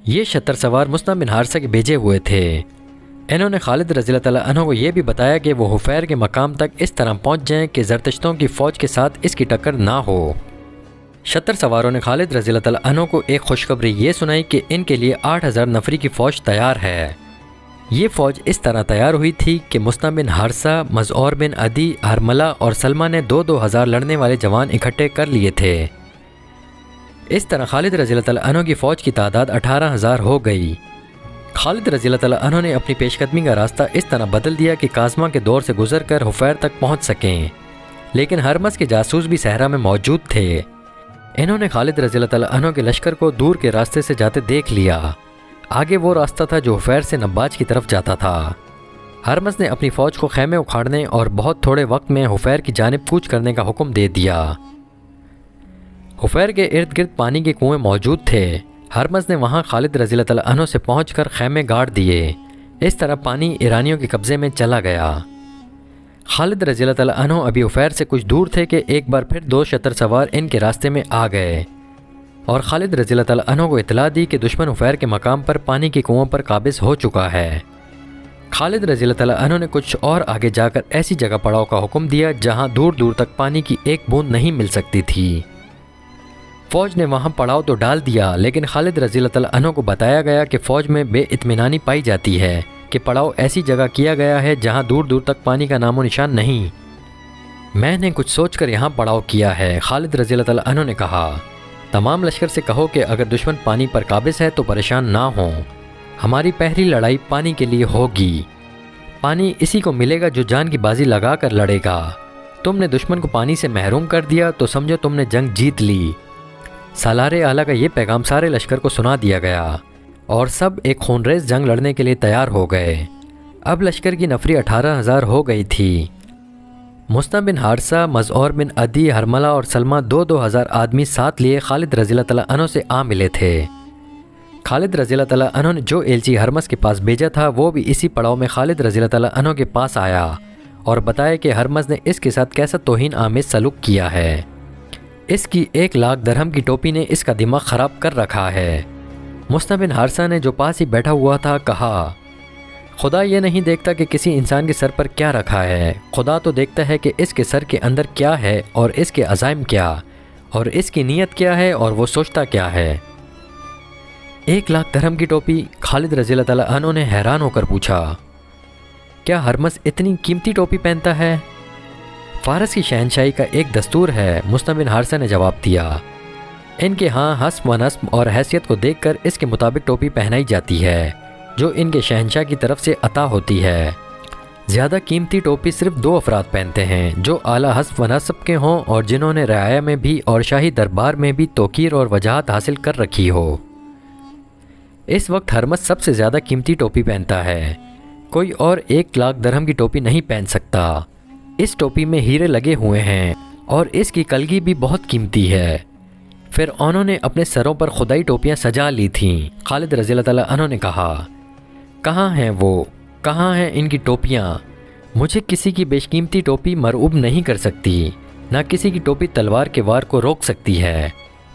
یہ شتر سوار مصنع بن حارثہ کے بھیجے ہوئے تھے۔ انہوں نے خالد رضی اللہ تعالیٰ عنہ کو یہ بھی بتایا کہ وہ حفیر کے مقام تک اس طرح پہنچ جائیں کہ زرتشتوں کی فوج کے ساتھ اس کی ٹکر نہ ہو۔ شتر سواروں نے خالد رضی اللہ تعالیٰ عنہ کو ایک خوشخبری یہ سنائی کہ ان کے لیے 8000 نفری کی فوج تیار ہے۔ یہ فوج اس طرح تیار ہوئی تھی کہ مصنع بن حارثہ، مزعور بن عدی، حرملہ اور سلمہ نے 2,000 لڑنے والے جوان اکٹھے کر لیے تھے۔ اس طرح خالد رضی اللہ تعالیٰ عنہ کی فوج کی تعداد 18,000 ہو گئی۔ خالد رضی اللہ تعالیٰ عنہ نے اپنی پیش قدمی کا راستہ اس طرح بدل دیا کہ کاظمہ کے دور سے گزر کر حفیر تک پہنچ سکیں، لیکن ہرمز کے جاسوس بھی صحرا میں موجود تھے۔ انہوں نے خالد رضی اللہ تعالیٰ عنہ کے لشکر کو دور کے راستے سے جاتے دیکھ لیا۔ آگے وہ راستہ تھا جو حفیر سے نباج کی طرف جاتا تھا۔ ہرمز نے اپنی فوج کو خیمے اکھاڑنے اور بہت تھوڑے وقت میں حفیر کی جانب کوچ کرنے کا حکم دے دیا۔ حفیر کے ارد گرد پانی کے کنویں موجود تھے۔ ہرمز نے وہاں خالد رضی اللہ تعالیٰ عنہ سے پہنچ کر خیمے گاڑ دیے۔ اس طرح پانی ایرانیوں کے قبضے میں چلا گیا۔ خالد رضی اللہ تعالیٰ عنہ ابھی حفیر سے کچھ دور تھے کہ ایک بار پھر 2 شتر سوار ان کے راستے میں آ گئے اور خالد رضی اللہ تعالیٰ عنہ کو اطلاع دی کہ دشمن حفیر کے مقام پر پانی کے کنووں پر قابض ہو چکا ہے۔ خالد رضی اللہ تعالیٰ عنہ نے کچھ اور آگے جا کر ایسی جگہ پڑاؤ کا حکم دیا جہاں دور دور تک پانی کی ایک بوند نہیں مل سکتی تھی۔ فوج نے وہاں پڑاؤ تو ڈال دیا، لیکن خالد رضی اللہ تعالیٰ عنہ کو بتایا گیا کہ فوج میں بے اطمینانی پائی جاتی ہے کہ پڑاؤ ایسی جگہ کیا گیا ہے جہاں دور دور تک پانی کا نام و نشان نہیں۔ میں نے کچھ سوچ کر یہاں پڑاؤ کیا ہے، خالد رضی اللہ تعالیٰ عنہ نے کہا۔ تمام لشکر سے کہو کہ اگر دشمن پانی پر قابض ہے تو پریشان نہ ہوں۔ ہماری پہلی لڑائی پانی کے لیے ہوگی۔ پانی اسی کو ملے گا جو جان کی بازی لگا کر لڑے گا۔ تم نے دشمن کو پانی سے محروم کر دیا تو سمجھو تم نے جنگ جیت لی۔ سالار اعلیٰ کا یہ پیغام سارے لشکر کو سنا دیا گیا اور سب ایک خونریز جنگ لڑنے کے لیے تیار ہو گئے۔ اب لشکر کی نفری 18,000 ہو گئی تھی۔ مصنع بن حارثہ، مزعور بن عدی، حرملہ اور سلمہ 2,000 آدمی ساتھ لیے خالد رضی اللہ تعالیٰ عنہ سے آ ملے تھے۔ خالد رضی اللہ تعالیٰ عنہ نے جو ایلچی ہرمز کے پاس بھیجا تھا وہ بھی اسی پڑاؤ میں خالد رضی اللہ تعالیٰ عنہ کے پاس آیا اور بتایا کہ ہرمز نے اس کے ساتھ کیسا توہین آمیز سلوک کیا ہے۔ اس کی 1,00,000 درہم کی ٹوپی نے اس کا دماغ خراب کر رکھا ہے۔ مصنع بن حارثہ نے جو پاس ہی بیٹھا ہوا تھا کہا، خدا یہ نہیں دیکھتا کہ کسی انسان کے سر پر کیا رکھا ہے، خدا تو دیکھتا ہے کہ اس کے سر کے اندر کیا ہے اور اس کے عزائم کیا اور اس کی نیت کیا ہے اور وہ سوچتا کیا ہے۔ 1,00,000 درہم کی ٹوپی؟ خالد رضی اللہ تعالیٰ عنہ نے حیران ہو کر پوچھا، کیا ہرمز اتنی قیمتی ٹوپی پہنتا ہے؟ فارس کی شہنشاہی کا ایک دستور ہے، مصنع بن حارثہ نے جواب دیا۔ ان کے ہاں حسب و نسب اور حیثیت کو دیکھ کر اس کے مطابق ٹوپی پہنائی جاتی ہے جو ان کے شہنشاہ کی طرف سے عطا ہوتی ہے۔ زیادہ قیمتی ٹوپی صرف 2 افراد پہنتے ہیں، جو اعلیٰ حسب و نسب کے ہوں اور جنہوں نے رعایا میں بھی اور شاہی دربار میں بھی توقیر اور وجاہت حاصل کر رکھی ہو۔ اس وقت ہرمز سب سے زیادہ قیمتی ٹوپی پہنتا ہے، کوئی اور 1,00,000 درہم کی ٹوپی نہیں پہن سکتا۔ اس ٹوپی میں ہیرے لگے ہوئے ہیں اور اس کی کلگی بھی بہت قیمتی ہے۔ پھر انہوں نے اپنے سروں پر خدائی ٹوپیاں سجا لی تھیں۔ خالد رضی اللہ تعالیٰ عنہ نے کہا، کہاں ہیں وہ؟ کہاں ہیں ان کی ٹوپیاں؟ مجھے کسی کی بیش قیمتی ٹوپی مرعوب نہیں کر سکتی، نہ کسی کی ٹوپی تلوار کے وار کو روک سکتی ہے۔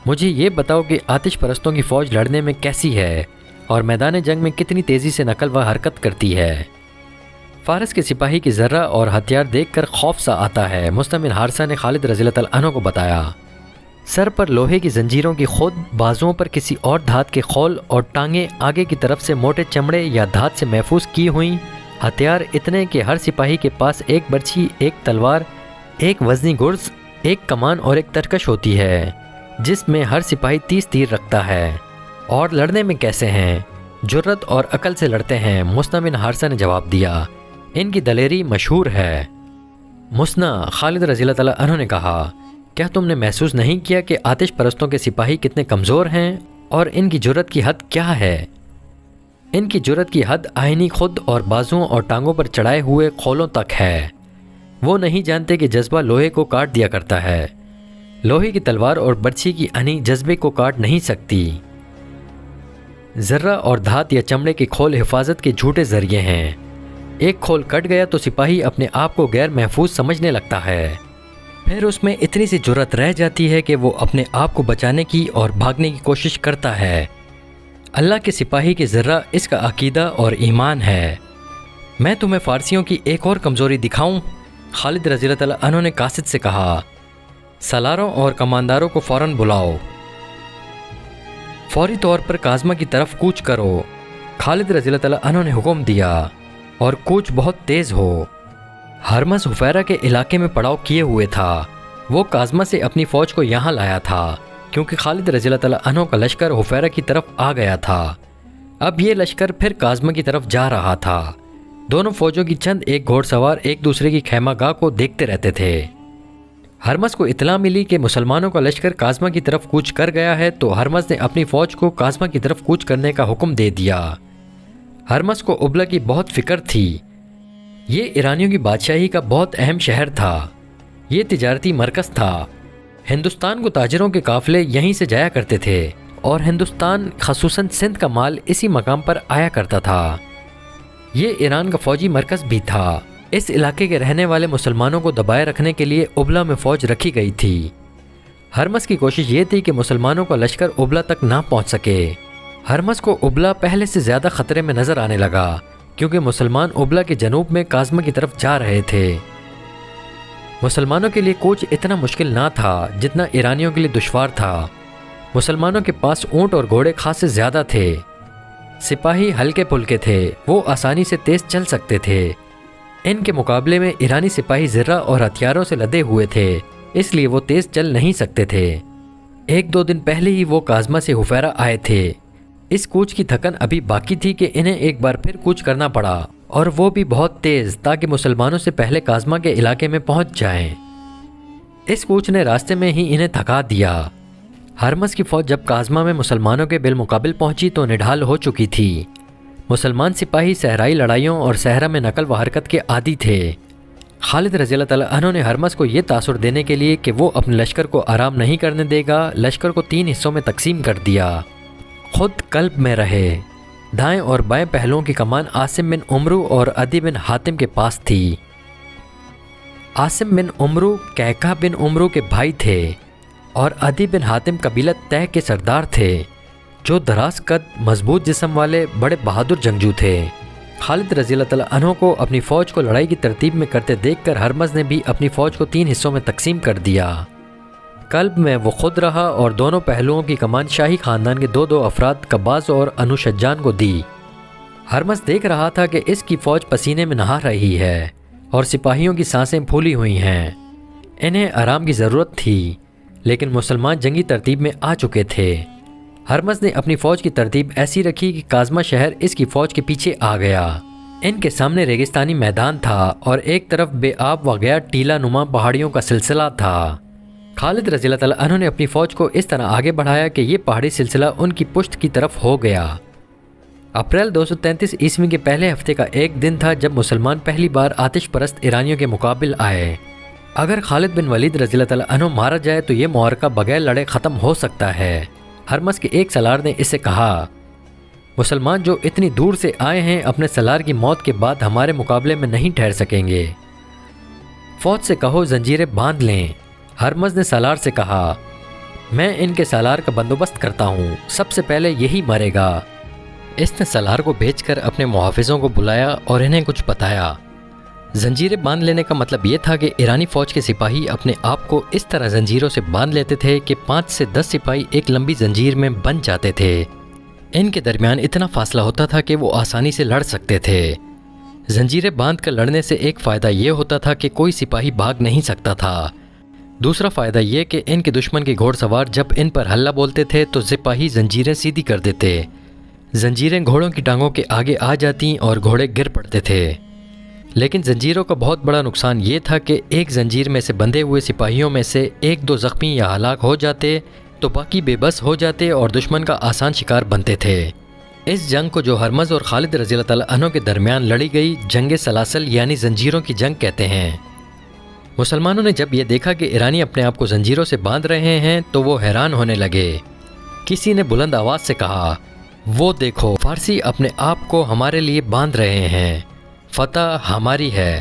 مجھے یہ بتاؤ کہ آتش پرستوں کی فوج لڑنے میں کیسی ہے اور میدان جنگ میں کتنی تیزی سے نقل و حرکت کرتی ہے۔ فارس کے سپاہی کی ذرہ اور ہتھیار دیکھ کر خوف سا آتا ہے، مصنع بن حارثہ نے خالد رضی اللہ تعالیٰ عنہ کو بتایا۔ سر پر لوہے کی زنجیروں کی خود، بازوؤں پر کسی اور دھات کے خول اور ٹانگیں آگے کی طرف سے موٹے چمڑے یا دھات سے محفوظ کی ہوئیں، ہتھیار اتنے کہ ہر سپاہی کے پاس ایک برچھی، ایک تلوار، ایک وزنی گرز، ایک کمان اور ایک ترکش ہوتی ہے جس میں ہر سپاہی 30 تیر رکھتا ہے۔ اور لڑنے میں کیسے ہیں؟ جرت اور عقل سے لڑتے ہیں، مصنع بن حارثہ نے جواب دیا۔ ان کی دلیری مشہور ہے۔ مصنع، خالد رضی اللہ تعالیٰ عنہ نے کہا، کیا تم نے محسوس نہیں کیا کہ آتش پرستوں کے سپاہی کتنے کمزور ہیں اور ان کی جرت کی حد کیا ہے؟ ان کی جرت کی حد آئینی خود اور بازوؤں اور ٹانگوں پر چڑھائے ہوئے خولوں تک ہے۔ وہ نہیں جانتے کہ جذبہ لوہے کو کاٹ دیا کرتا ہے۔ لوہے کی تلوار اور برچھی کی آنی جذبے کو کاٹ نہیں سکتی۔ ذرہ اور دھات یا چمڑے کے کھول حفاظت کے جھوٹے ذریعے ہیں۔ ایک کھول کٹ گیا تو سپاہی اپنے آپ کو غیر محفوظ سمجھنے لگتا ہے، پھر اس میں اتنی سی جرت رہ جاتی ہے کہ وہ اپنے آپ کو بچانے کی اور بھاگنے کی کوشش کرتا ہے۔ اللہ کے سپاہی کی ذرہ اس کا عقیدہ اور ایمان ہے۔ میں تمہیں فارسیوں کی ایک اور کمزوری دکھاؤں؟ خالد رضی اللہ تعالیٰ عنہ نے قاصد سے کہا، سالاروں اور کمانداروں کو فوراً بلاؤ، فوری طور پر کاظمہ کی طرف کوچ کرو۔ خالد رضی اللہ تعالیٰ عنہ نے حکم دیا اور کوچ بہت تیز ہو۔ ہرمز حفیرہ کے علاقے میں پڑاؤ کیے ہوئے تھا۔ وہ کاظمہ سے اپنی فوج کو یہاں لایا تھا کیونکہ خالد رضی اللہ تعالیٰ عنہ کا لشکر حفیرہ کی طرف آ گیا تھا۔ اب یہ لشکر پھر کاظمہ کی طرف جا رہا تھا۔ دونوں فوجوں کی چند ایک گھوڑ سوار ایک دوسرے کی خیمہ گاہ کو دیکھتے رہتے تھے۔ ہرمز کو اطلاع ملی کہ مسلمانوں کا لشکر کاظمہ کی طرف کوچ کر گیا ہے تو ہرمز نے اپنی فوج کو کاظمہ کی طرف کوچ کرنے کا حکم دے دیا۔ ہرمز کو ابلا کی بہت فکر تھی۔ یہ ایرانیوں کی بادشاہی کا بہت اہم شہر تھا۔ یہ تجارتی مرکز تھا۔ ہندوستان کو تاجروں کے قافلے یہیں سے جایا کرتے تھے اور ہندوستان خصوصاً سندھ کا مال اسی مقام پر آیا کرتا تھا۔ یہ ایران کا فوجی مرکز بھی تھا۔ اس علاقے کے رہنے والے مسلمانوں کو دبائے رکھنے کے لیے ابلا میں فوج رکھی گئی تھی۔ ہرمز کی کوشش یہ تھی کہ مسلمانوں کا لشکر ابلا تک نہ پہنچ سکے۔ ہرمز کو ابلا پہلے سے زیادہ خطرے میں نظر آنے لگا کیونکہ مسلمان ابلا کے جنوب میں کاظمہ کی طرف جا رہے تھے۔ مسلمانوں کے لیے کوچ اتنا مشکل نہ تھا جتنا ایرانیوں کے لیے دشوار تھا۔ مسلمانوں کے پاس اونٹ اور گھوڑے خاصے زیادہ تھے۔ سپاہی ہلکے پھلکے تھے، وہ آسانی سے تیز چل سکتے تھے۔ ان کے مقابلے میں ایرانی سپاہی زرہ اور ہتھیاروں سے لدے ہوئے تھے، اس لیے وہ تیز چل نہیں سکتے تھے۔ ایک دو دن پہلے ہی وہ کاظمہ سے حفیرہ آئے تھے۔ اس کوچ کی تھکن ابھی باقی تھی کہ انہیں ایک بار پھر کوچ کرنا پڑا، اور وہ بھی بہت تیز، تاکہ مسلمانوں سے پہلے کاظمہ کے علاقے میں پہنچ جائیں۔ اس کوچ نے راستے میں ہی انہیں تھکا دیا۔ ہرمز کی فوج جب کاظمہ میں مسلمانوں کے بالمقابل پہنچی تو نڈھال ہو چکی تھی۔ مسلمان سپاہی صحرائی لڑائیوں اور صحرا میں نقل و حرکت کے عادی تھے۔ خالد رضی اللہ تعالیٰ عنہ نے ہرمز کو یہ تاثر دینے کے لیے کہ وہ اپنے لشکر کو آرام نہیں کرنے دے گا، لشکر کو 3 حصوں میں تقسیم کر دیا۔ خود قلب میں رہے۔ دائیں اور بائیں پہلوؤں کی کمان عاصم بن عمرو اور عدی بن حاتم کے پاس تھی۔ عاصم بن عمرو کہکہ بن عمرو کے بھائی تھے اور عدی بن حاتم قبیلہ تہ کے سردار تھے، جو دراز قد، مضبوط جسم والے بڑے بہادر جنگجو تھے۔ خالد رضی اللہ تعالیٰ عنہ کو اپنی فوج کو لڑائی کی ترتیب میں کرتے دیکھ کر ہرمز نے بھی اپنی فوج کو 3 حصوں میں تقسیم کر دیا۔ قلب میں وہ خود رہا اور دونوں پہلوؤں کی کمان شاہی خاندان کے 2 افراد قباز اور انوشجان کو دی۔ ہرمز دیکھ رہا تھا کہ اس کی فوج پسینے میں نہا رہی ہے اور سپاہیوں کی سانسیں پھولی ہوئی ہیں۔ انہیں آرام کی ضرورت تھی، لیکن مسلمان جنگی ترتیب میں آ چکے تھے۔ ہرمز نے اپنی فوج کی ترتیب ایسی رکھی کہ کاظمہ شہر اس کی فوج کے پیچھے آ گیا۔ ان کے سامنے ریگستانی میدان تھا اور ایک طرف بے آب و گیا ٹیلا نما پہاڑیوں کا سلسلہ تھا۔ خالد رضی اللہ تعالیٰ عنہ نے اپنی فوج کو اس طرح آگے بڑھایا کہ یہ پہاڑی سلسلہ ان کی پشت کی طرف ہو گیا۔ اپریل 233 عیسوی کے پہلے ہفتے کا ایک دن تھا جب مسلمان پہلی بار آتش پرست ایرانیوں کے مقابل آئے۔ اگر خالد بن ولید رضی اللہ تعالیٰ عنہ مارا جائے تو یہ معرکہ بغیر لڑے ختم ہو سکتا ہے۔ ہرمز کے ایک سالار نے اسے کہا، مسلمان جو اتنی دور سے آئے ہیں اپنے سالار کی موت کے بعد ہمارے مقابلے میں نہیں ٹھہر سکیں گے۔ فوج سے کہو زنجیریں باندھ لیں۔ ہرمز نے سالار سے کہا، میں ان کے سالار کا بندوبست کرتا ہوں، سب سے پہلے یہی مرے گا۔ اس نے سالار کو بھیج کر اپنے محافظوں کو بلایا اور انہیں کچھ بتایا۔ زنجیریں باندھ لینے کا مطلب یہ تھا کہ ایرانی فوج کے سپاہی اپنے آپ کو اس طرح زنجیروں سے باندھ لیتے تھے کہ 5 سے 10 سپاہی ایک لمبی زنجیر میں بند جاتے تھے۔ ان کے درمیان اتنا فاصلہ ہوتا تھا کہ وہ آسانی سے لڑ سکتے تھے۔ زنجیریں باندھ کر لڑنے سے ایک فائدہ یہ ہوتا تھا کہ کوئی سپاہی بھاگ نہیں سکتا تھا۔ دوسرا فائدہ یہ کہ ان کے دشمن کے گھوڑ سوار جب ان پر حملہ بولتے تھے تو سپاہی زنجیریں سیدھی کر دیتے۔ زنجیریں گھوڑوں کی ٹانگوں کے آگے آ جاتی اور گھوڑے گر پڑتے تھے۔ لیکن زنجیروں کا بہت بڑا نقصان یہ تھا کہ ایک زنجیر میں سے بندھے ہوئے سپاہیوں میں سے 1-2 زخمی یا ہلاک ہو جاتے تو باقی بے بس ہو جاتے اور دشمن کا آسان شکار بنتے تھے۔ اس جنگ کو جو ہرمز اور خالد رضی اللہ تعالیٰ عنہ کے درمیان لڑی گئی جنگ سلاسل یعنی زنجیروں کی جنگ کہتے ہیں۔ مسلمانوں نے جب یہ دیکھا کہ ایرانی اپنے آپ کو زنجیروں سے باندھ رہے ہیں تو وہ حیران ہونے لگے۔ کسی نے بلند آواز سے کہا، وہ دیکھو فارسی اپنے آپ کو ہمارے لیے باندھ رہے ہیں، فتح ہماری ہے۔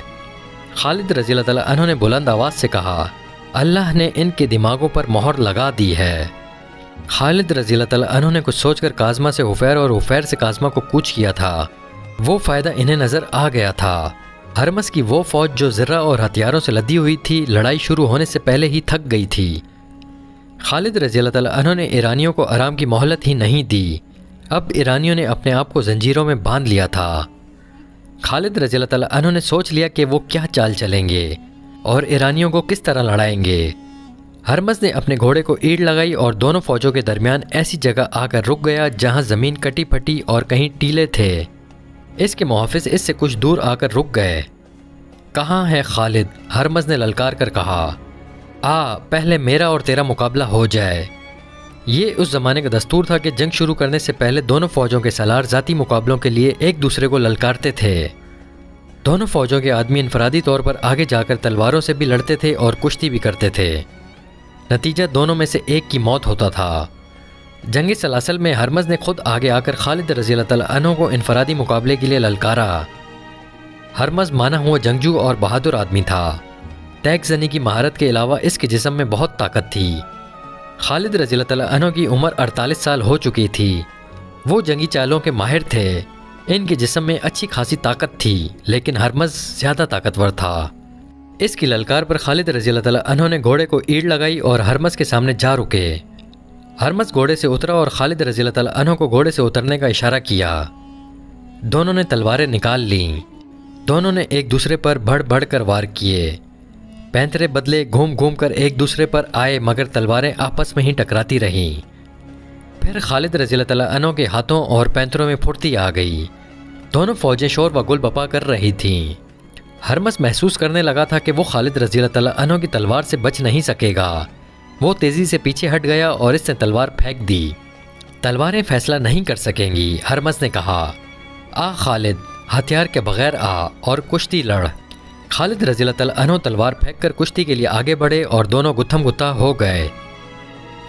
خالد رضی اللہ تعالیٰ عنہ نے بلند آواز سے کہا، اللہ نے ان کے دماغوں پر مہر لگا دی ہے۔ خالد رضی اللہ تعالیٰ عنہ نے کچھ سوچ کر کاظمہ سے حفیر اور حفیر سے کاظمہ کو کوچ کیا تھا۔ وہ فائدہ انہیں نظر آ گیا تھا۔ ہرمز کی وہ فوج جو زرہ اور ہتھیاروں سے لدی ہوئی تھی لڑائی شروع ہونے سے پہلے ہی تھک گئی تھی۔ خالد رضی اللہ تعالیٰ عنہ نے ایرانیوں کو آرام کی مہلت ہی نہیں دی۔ اب ایرانیوں نے اپنے آپ کو زنجیروں میں باندھ لیا تھا۔ خالد رضی اللہ تعالیٰ عنہ نے سوچ لیا کہ وہ کیا چال چلیں گے اور ایرانیوں کو کس طرح لڑائیں گے۔ ہرمز نے اپنے گھوڑے کو ایڑ لگائی اور دونوں فوجوں کے درمیان ایسی جگہ آ کر رک گیا جہاں زمین کٹی پھٹی اور کہیں ٹیلے تھے۔ اس کے محافظ اس سے کچھ دور آ کر رک گئے۔ کہاں ہے خالد؟ ہرمز نے للکار کر کہا۔ پہلے میرا اور تیرا مقابلہ ہو جائے۔ یہ اس زمانے کا دستور تھا کہ جنگ شروع کرنے سے پہلے دونوں فوجوں کے سالار ذاتی مقابلوں کے لیے ایک دوسرے کو للکارتے تھے۔ دونوں فوجوں کے آدمی انفرادی طور پر آگے جا کر تلواروں سے بھی لڑتے تھے اور کشتی بھی کرتے تھے۔ نتیجہ دونوں میں سے ایک کی موت ہوتا تھا۔ جنگ سلاسل میں ہرمز نے خود آگے آ کر خالد رضی اللہ تعالیٰ عنہ کو انفرادی مقابلے کے لیے للکارا۔ ہرمز مانا ہوا جنگجو اور بہادر آدمی تھا۔ تیگ زنی کی مہارت کے علاوہ اس کے جسم میں بہت طاقت تھی۔ خالد رضی اللہ تعالیٰ عنہ کی عمر 48 سال ہو چکی تھی۔ وہ جنگی چالوں کے ماہر تھے۔ ان کے جسم میں اچھی خاصی طاقت تھی، لیکن ہرمز زیادہ طاقتور تھا۔ اس کی للکار پر خالد رضی اللہ تعالیٰ عنہ نے گھوڑے کو ایڑ لگائی اور ہرمز کے سامنے جا رکے۔ ہرمز گھوڑے سے اترا اور خالد رضی اللہ تعالیٰ عنہ کو گھوڑے سے اترنے کا اشارہ کیا۔ دونوں نے تلواریں نکال لیں۔ دونوں نے ایک دوسرے پر بڑھ بڑھ کر وار کیے۔ پینترے بدلے گھوم گھوم کر ایک دوسرے پر آئے، مگر تلواریں آپس میں ہی ٹکراتی رہیں۔ پھر خالد رضی اللہ تعالیٰ عنہ کے ہاتھوں اور پینتروں میں پھرتی آ گئی۔ دونوں فوجیں شور و گل بپا کر رہی تھیں۔ ہرمز محسوس کرنے لگا تھا کہ وہ خالد رضی اللہ تعالیٰ عنہ کی تلوار سے بچ نہیں سکے گا۔ وہ تیزی سے پیچھے ہٹ گیا اور اس نے تلوار پھینک دی۔ تلواریں فیصلہ نہیں کر سکیں گی، ہرمز نے کہا۔ خالد، ہتھیار کے بغیر اور کشتی لڑ۔ خالد رضی اللہ تعالیٰ عنہ تلوار پھینک کر کشتی کے لیے آگے بڑھے اور دونوں گتھم گتھا ہو گئے۔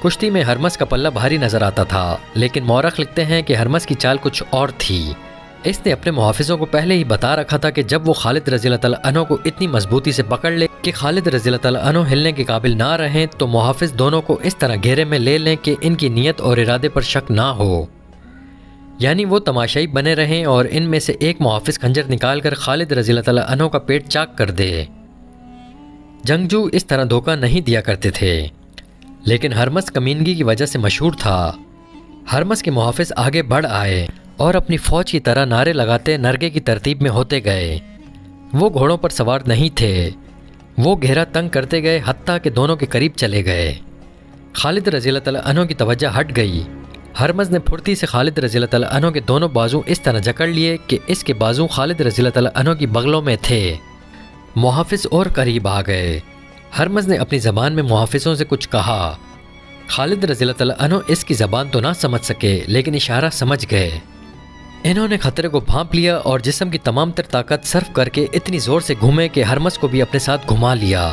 کشتی میں ہرمز کا پلہ بھاری نظر آتا تھا، لیکن مورخ لکھتے ہیں کہ ہرمز کی چال کچھ اور تھی۔ اس نے اپنے محافظوں کو پہلے ہی بتا رکھا تھا کہ جب وہ خالد رضی اللہ تعالیٰ عنہ کو اتنی مضبوطی سے پکڑ لے کہ خالد رضی اللہ تعالیٰ عنہ ہلنے کے قابل نہ رہیں تو محافظ دونوں کو اس طرح گھیرے میں لے لیں کہ ان کی نیت اور ارادے پر شک نہ ہو، یعنی وہ تماشائی بنے رہیں اور ان میں سے ایک محافظ خنجر نکال کر خالد رضی اللہ تعالیٰ عنہ کا پیٹ چاک کر دے۔ جنگجو اس طرح دھوکہ نہیں دیا کرتے تھے، لیکن ہرمز کمینگی کی وجہ سے مشہور تھا۔ ہرمز کے محافظ آگے بڑھ آئے اور اپنی فوج کی طرح نعرے لگاتے نرگے کی ترتیب میں ہوتے گئے۔ وہ گھوڑوں پر سوار نہیں تھے۔ وہ گھیرا تنگ کرتے گئے حتیٰ کہ دونوں کے قریب چلے گئے۔ خالد رضی اللہ تعالیٰ عنہ کی توجہ ہٹ گئی۔ ہرمز نے پھرتی سے خالد رضی اللہ تعالیٰ عنہ کے دونوں بازو اس طرح جکڑ لیے کہ اس کے بازو خالد رضی اللہ تعالیٰ عنہ کی بغلوں میں تھے۔ محافظ اور قریب آ گئے۔ ہرمز نے اپنی زبان میں محافظوں سے کچھ کہا۔ خالد رضی اللہ تعالیٰ عنہ اس کی زبان تو نہ سمجھ سکے، لیکن اشارہ سمجھ گئے۔ انہوں نے خطرے کو بھانپ لیا اور جسم کی تمام تر طاقت صرف کر کے اتنی زور سے گھومے کہ ہرمز کو بھی اپنے ساتھ گھما لیا۔